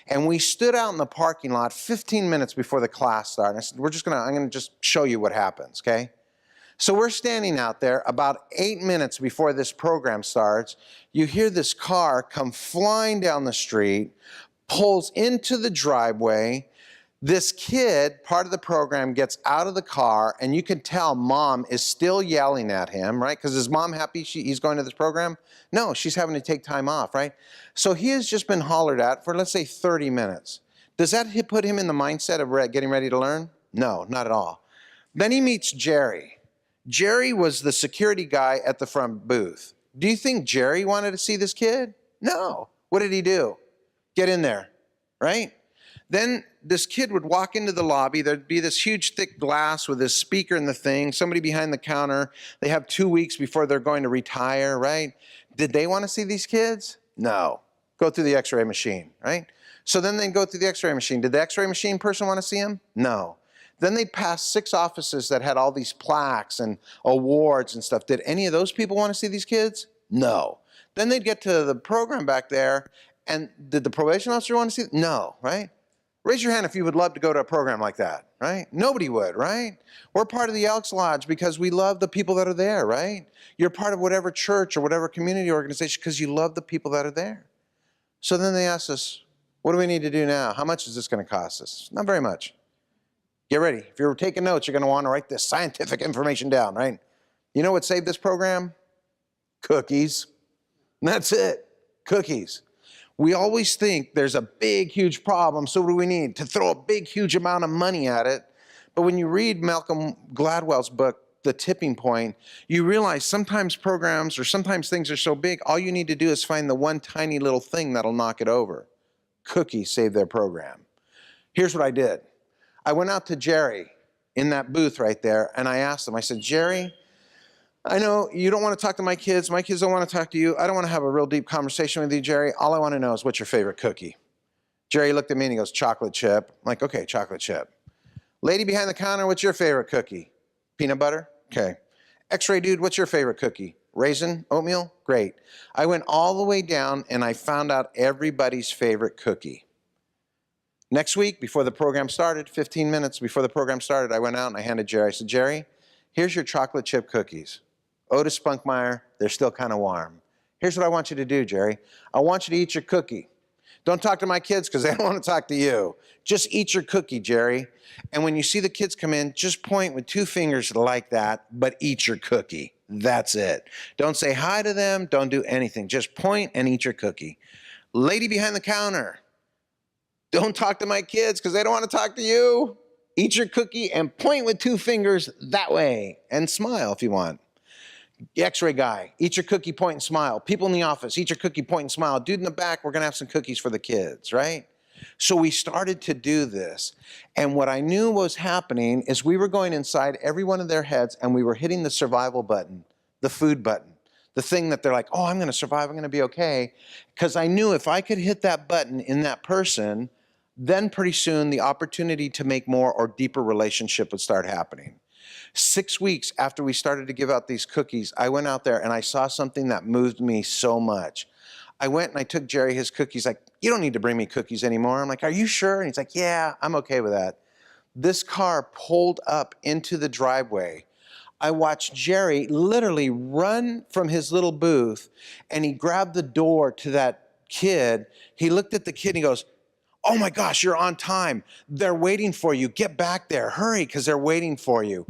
and we stood out in the parking lot 15 minutes before the class started. And I said, I'm gonna just show you what happens, okay? So we're standing out there about 8 minutes before this program starts. You hear this car come flying down the street, pulls into the driveway. This kid, part of the program, gets out of the car, and you can tell mom is still yelling at him, right? Because is mom happy he's going to this program? No, she's having to take time off, right? So he has just been hollered at for, let's say, 30 minutes. Does that put him in the mindset of getting ready to learn? No, not at all. Then he meets Jerry. Jerry was the security guy at the front booth. Do you think Jerry wanted to see this kid? No. What did he do? Get in there, right? Then this kid would walk into the lobby. There'd be this huge thick glass with this speaker in the thing, somebody behind the counter. They have 2 weeks before they're going to retire, right? Did they want to see these kids? No. Go through the x-ray machine, right? So then they go through the x-ray machine. Did the x-ray machine person want to see him? No. Then they passed 6 offices that had all these plaques and awards and stuff. Did any of those people want to see these kids? No. Then they'd get to the program back there, and did the probation officer want to see them? No, right? Raise your hand if you would love to go to a program like that, right? Nobody would, right? We're part of the Elks Lodge because we love the people that are there, right? You're part of whatever church or whatever community organization because you love the people that are there. So then they asked us, what do we need to do now? How much is this going to cost us? Not very much. Get ready. If you're taking notes, you're going to want to write this scientific information down, right? You know what saved this program? Cookies. And that's it. Cookies. We always think there's a big, huge problem, so what do we need? To throw a big, huge amount of money at it. But when you read Malcolm Gladwell's book, the tipping point, you realize sometimes programs or sometimes things are so big, all you need to do is find the one tiny little thing that'll knock it over. Cookies saved their program. Here's what I did. I went out to Jerry in that booth right there, and I asked him, I said, Jerry, I know you don't want to talk to my kids don't want to talk to you. I don't want to have a real deep conversation with you, Jerry. All I want to know is what's your favorite cookie? Jerry looked at me and he goes, chocolate chip. I'm like, okay, chocolate chip. Lady behind the counter, what's your favorite cookie? Peanut butter? Okay. X-ray dude, what's your favorite cookie? Raisin? Oatmeal? Great. I went all the way down and I found out everybody's favorite cookie. Next week, before the program started, 15 minutes before the program started, I went out and I handed Jerry, I said, Jerry, here's your chocolate chip cookies. Otis Spunkmeyer, they're still kind of warm. Here's what I want you to do, Jerry. I want you to eat your cookie. Don't talk to my kids because they don't want to talk to you. Just eat your cookie, Jerry. And when you see the kids come in, just point with 2 fingers like that, but eat your cookie. That's it. Don't say hi to them. Don't do anything. Just point and eat your cookie. Lady behind the counter, don't talk to my kids because they don't want to talk to you. Eat your cookie and point with 2 fingers that way and smile if you want. X-ray guy, eat your cookie, point and smile. People in the office, eat your cookie, point and smile. Dude in the back, we're going to have some cookies for the kids, right? So we started to do this. And what I knew was happening is we were going inside every one of their heads and we were hitting the survival button, the food button, the thing that they're like, oh, I'm going to survive, I'm going to be okay. Because I knew if I could hit that button in that person, then pretty soon the opportunity to make more or deeper relationship would start happening. 6 weeks after we started to give out these cookies, I went out there and I saw something that moved me so much. I went and I took Jerry his cookies, like, you don't need to bring me cookies anymore. I'm like, are you sure? And he's like, yeah, I'm okay with that. This car pulled up into the driveway. I watched Jerry literally run from his little booth and he grabbed the door to that kid. He looked at the kid and he goes, oh my gosh, you're on time. They're waiting for you. Get back there. Hurry, because they're waiting for you.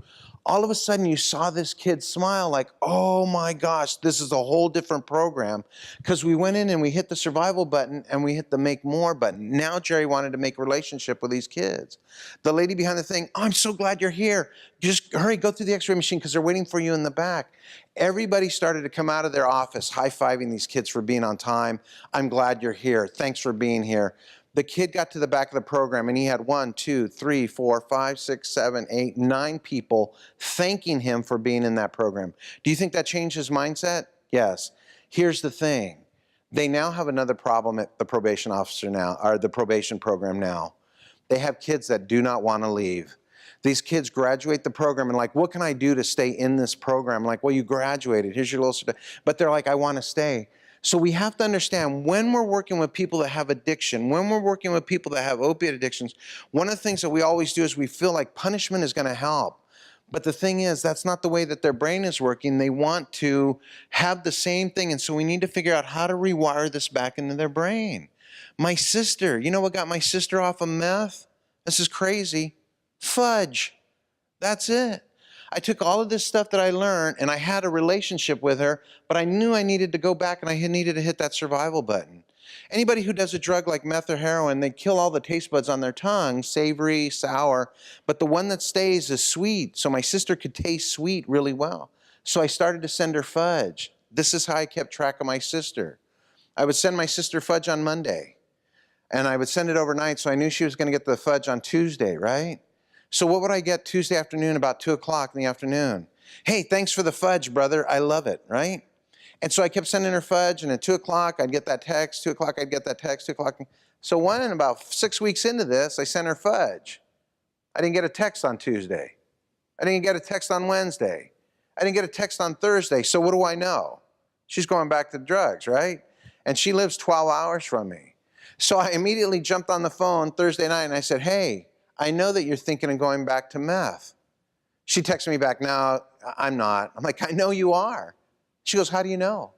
All of a sudden, you saw this kid smile like, oh my gosh, this is a whole different program. Because we went in and we hit the survival button and we hit the make more button. Now Jerry wanted to make a relationship with these kids. The lady behind the thing, oh, I'm so glad you're here. Just hurry, go through the x-ray machine because they're waiting for you in the back. Everybody started to come out of their office high-fiving these kids for being on time. I'm glad you're here. Thanks for being here. The kid got to the back of the program and he had 1, 2, 3, 4, 5, 6, 7, 8, 9 people thanking him for being in that program. Do you think that changed his mindset? Yes. Here's the thing. They now have another problem at the probation officer now, or the probation program now. They have kids that do not want to leave. These kids graduate the program and like, what can I do to stay in this program? I'm like, well, you graduated. Here's your little certificate. But they're like, I want to stay. So we have to understand when we're working with people that have addiction, when we're working with people that have opiate addictions, one of the things that we always do is we feel like punishment is going to help. But the thing is, that's not the way that their brain is working. They want to have the same thing. And so we need to figure out how to rewire this back into their brain. My sister, you know what got my sister off of meth? This is crazy. Fudge. That's it. I took all of this stuff that I learned and I had a relationship with her, but I knew I needed to go back and I needed to hit that survival button. Anybody who does a drug like meth or heroin, they kill all the taste buds on their tongue, savory, sour, but the one that stays is sweet. So my sister could taste sweet really well. So I started to send her fudge. This is how I kept track of my sister. I would send my sister fudge on Monday and I would send it overnight so I knew she was going to get the fudge on Tuesday, right? So what would I get Tuesday afternoon about 2 o'clock in the afternoon? Hey, thanks for the fudge, brother. I love it, right? And so I kept sending her fudge, and at 2 o'clock, I'd get that text. 2 o'clock, I'd get that text. 2 o'clock. So about 6 weeks into this, I sent her fudge. I didn't get a text on Tuesday. I didn't get a text on Wednesday. I didn't get a text on Thursday. So what do I know? She's going back to drugs, right? And she lives 12 hours from me. So I immediately jumped on the phone Thursday night, and I said, hey, I know that you're thinking of going back to meth. She texted me back, no, I'm not. I'm like, I know you are. She goes, how do you know?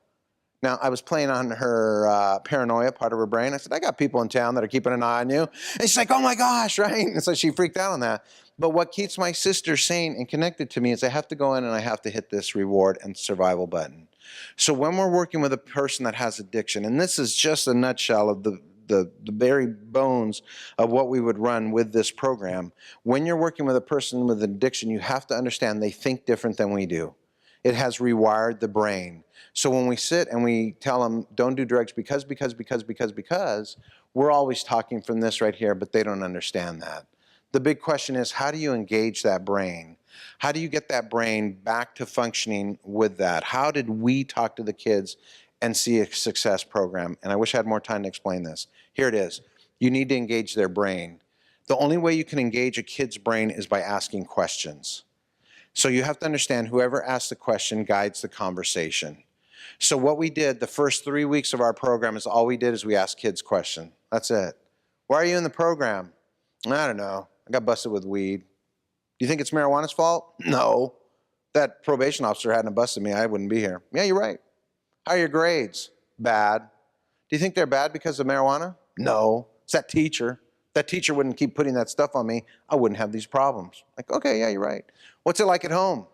Now, I was playing on her paranoia part of her brain. I said, I got people in town that are keeping an eye on you. And she's like, oh my gosh, right? And so she freaked out on that. But what keeps my sister sane and connected to me is I have to go in and I have to hit this reward and survival button. So when we're working with a person that has addiction, and this is just a nutshell of the very bones of what we would run with this program. When you're working with a person with addiction, you have to understand they think different than we do. It has rewired the brain. So when we sit and we tell them, don't do drugs because, we're always talking from this right here, but they don't understand that. The big question is, how do you engage that brain? How do you get that brain back to functioning with that? How did we talk to the kids and see a success program? And I wish I had more time to explain this. Here it is. You need to engage their brain. The only way you can engage a kid's brain is by asking questions. So you have to understand whoever asks the question guides the conversation. So what we did the first 3 weeks of our program is all we did is we asked kids questions. That's it. Why are you in the program? I don't know. I got busted with weed. Do you think it's marijuana's fault? No. That probation officer hadn't busted me, I wouldn't be here. Yeah, you're right. How are your grades? Bad. Do you think they're bad because of marijuana? No. It's that teacher. That teacher wouldn't keep putting that stuff on me, I wouldn't have these problems. Like, okay, yeah, you're right. What's it like at home?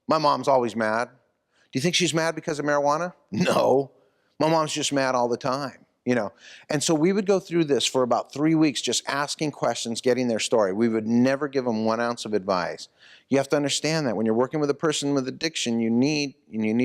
My mom's always mad. Do you think she's mad because of marijuana? No. My mom's just mad all the time, you know. And so we would go through this for about 3 weeks, just asking questions, getting their story. We would never give them 1 ounce of advice. You have to understand that when you're working with a person with addiction, you need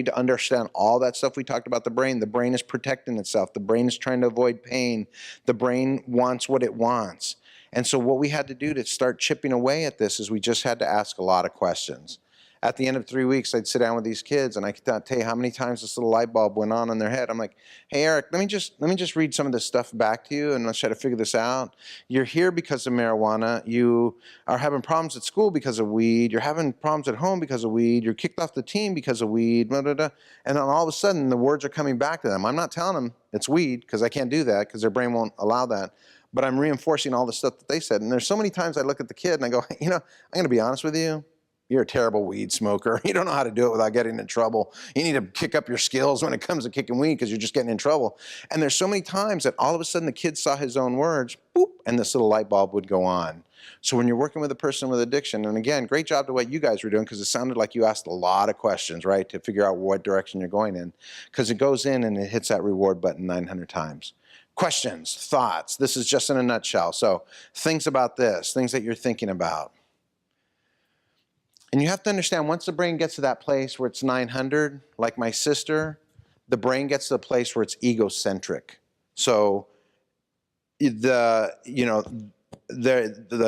to understand all that stuff we talked about the brain. The brain is protecting itself. The brain is trying to avoid pain. The brain wants what it wants. And so what we had to do to start chipping away at this is we just had to ask a lot of questions. At the end of 3 weeks, I'd sit down with these kids and I could tell you how many times this little light bulb went on in their head. I'm like, hey, Eric, let me just read some of this stuff back to you and let's try to figure this out. You're here because of marijuana. You are having problems at school because of weed. You're having problems at home because of weed. You're kicked off the team because of weed. Blah, blah, blah. And then all of a sudden, the words are coming back to them. I'm not telling them it's weed because I can't do that because their brain won't allow that. But I'm reinforcing all the stuff that they said. And there's so many times I look at the kid and I go, you know, I'm going to be honest with you. You're a terrible weed smoker. You don't know how to do it without getting in trouble. You need to kick up your skills when it comes to kicking weed because you're just getting in trouble. And there's so many times that all of a sudden the kid saw his own words, boop, and this little light bulb would go on. So when you're working with a person with addiction, and again, great job to what you guys were doing because it sounded like you asked a lot of questions, right, to figure out what direction you're going in. Because it goes in and it hits that reward button 900 times. Questions, thoughts, this is just in a nutshell. So things about this, things that you're thinking about. And you have to understand, once the brain gets to that place where it's 900, like my sister, the brain gets to the place where it's egocentric. So the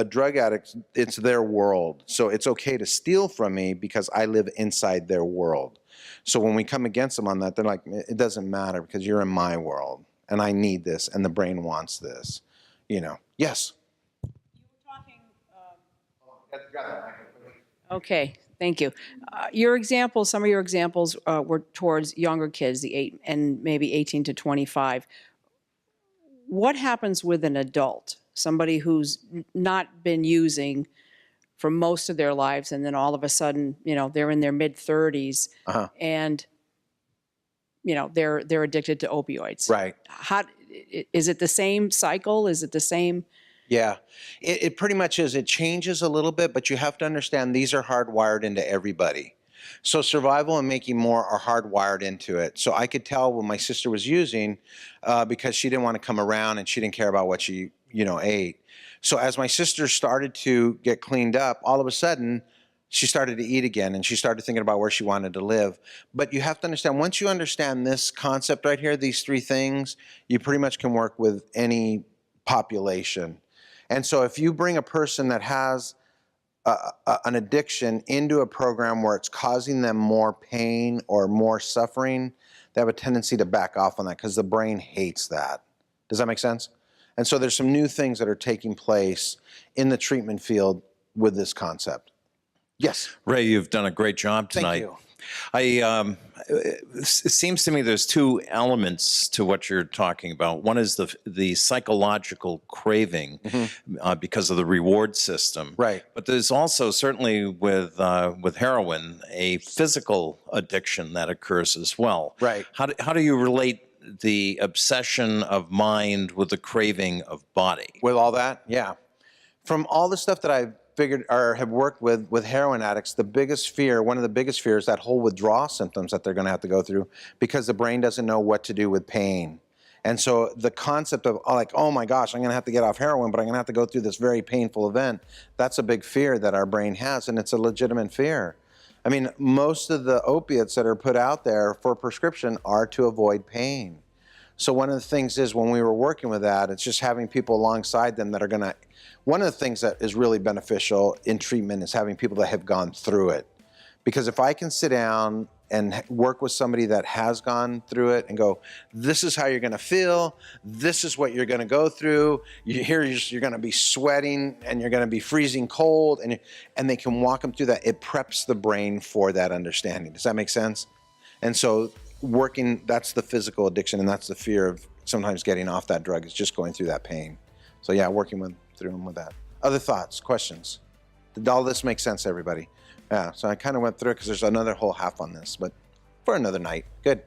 drug addicts, it's their world. So it's okay to steal from me because I live inside their world. So when we come against them on that, they're like, it doesn't matter because you're in my world and I need this and the brain wants this, you know. Yes? You were talking... Okay, thank you. Some of your examples were towards younger kids, maybe 18 to 25. What happens with an adult, somebody who's not been using for most of their lives, and then all of a sudden, you know, they're in their mid-30s, and you know they're addicted to opioids. Right. Is it the same cycle? Is it the same? Yeah, it pretty much is. It changes a little bit, but you have to understand these are hardwired into everybody. So survival and making more are hardwired into it. So I could tell when my sister was using because she didn't want to come around and she didn't care about what she, you know, ate. So as my sister started to get cleaned up, all of a sudden she started to eat again and she started thinking about where she wanted to live. But you have to understand, once you understand this concept right here, these 3 things, you pretty much can work with any population. And so if you bring a person that has an addiction into a program where it's causing them more pain or more suffering, they have a tendency to back off on that because the brain hates that. Does that make sense? And so there's some new things that are taking place in the treatment field with this concept. Yes? Ray, you've done a great job tonight. Thank you. It seems to me there's 2 elements to what you're talking about. One is the psychological craving because of the reward system. Right. But there's also, certainly with heroin, a physical addiction that occurs as well. Right. How do you relate the obsession of mind with the craving of body? With all that? Yeah. From all the stuff that I've figured or have worked with heroin addicts, the biggest fear, one of the biggest fears, that whole withdrawal symptoms that they're going to have to go through because the brain doesn't know what to do with pain. And so the concept of like, oh my gosh, I'm going to have to get off heroin, but I'm going to have to go through this very painful event. That's a big fear that our brain has, and it's a legitimate fear. I mean, most of the opiates that are put out there for prescription are to avoid pain. So one of the things is when we were working with that, it's just having people alongside them that are going to, one of the things that is really beneficial in treatment is having people that have gone through it. Because if I can sit down and work with somebody that has gone through it and go, this is how you're going to feel, this is what you're going to go through, you're going to be sweating and you're going to be freezing cold, and they can walk them through that, it preps the brain for that understanding. Does that make sense? And so working, that's the physical addiction, and that's the fear of sometimes getting off that drug, is just going through that pain. So yeah, working through them with that. Other thoughts, questions? Did all this make sense, everybody? Yeah, so I kind of went through it because there's another whole half on this, but for another night. Good.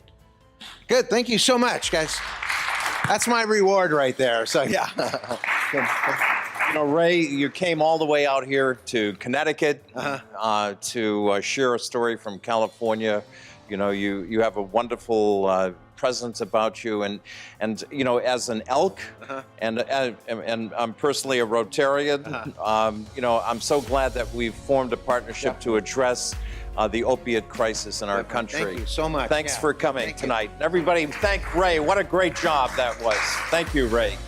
Good, thank you so much, guys. That's my reward right there, so yeah. You know, Ray, you came all the way out here to Connecticut to share a story from California. You know, you have a wonderful presence about you, and you know, as an elk, and I'm personally a Rotarian. You know, I'm so glad that we've formed a partnership to address the opiate crisis in our country. Thank you so much. Thanks for coming tonight. Everybody, thank Ray. What a great job that was. Thank you, Ray.